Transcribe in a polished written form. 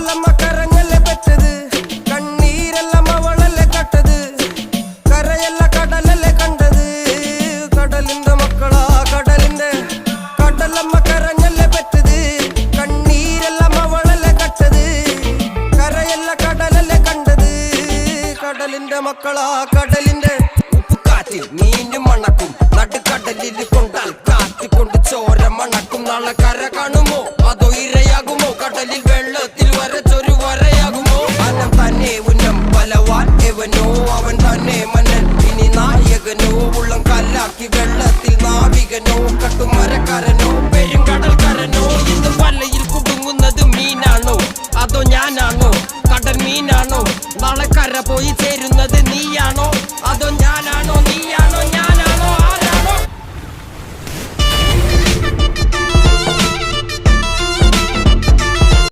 കടലമ്മ കരഞ്ഞല്ലേ പെറ്റത്, കണ്ണീരെല്ലാം അവളല്ലേ കട്ടത്, കരയല്ല കടലല്ലേ കണ്ടത്. കടലിന്റെ മക്കളാ കടലിന്റെ, കടലമ്മ കരഞ്ഞല്ലേ പെറ്റത്, കണ്ണീരെല്ലാം അവളല്ലേ കട്ടത്, കരയല്ല കടലല്ലേ കണ്ടത്. കടലിന്റെ മക്കളാ കടലിന്റെ. ഉപ്പുകാറ്റിൽ മീനും മണക്കും, നടുക്കടലിൽ കൊണ്ടാൽ കാറ്റിക്കൊണ്ട് ചോര മണക്കും. നാളെ കര കാണുമോ അതോ ഇരയാകുമോ, കടലിൽ വെള്ളത്തിൽ വരച്ചൊരു വരയാകുമോ. അനം തന്നെ ഉന്നം ബലവാൻ എവനോ, അവൻ തന്നെ മന്നൻ ഇനി നായകനോ. ഉള്ളം കല്ലാക്കി വെള്ളത്തിൽ നാവികനോ, കട്ടുമരക്കാരനോ പെരുങ്കടൽക്കാരനോ. ഇന്ന് വലയിൽ കുടുങ്ങുന്നത് മീനാണോ അതോ ഞാനാണോ, കടൽ മീനാണോ. നാളെ കര പോയി ചേരുന്നത് നീയാണോ അതോ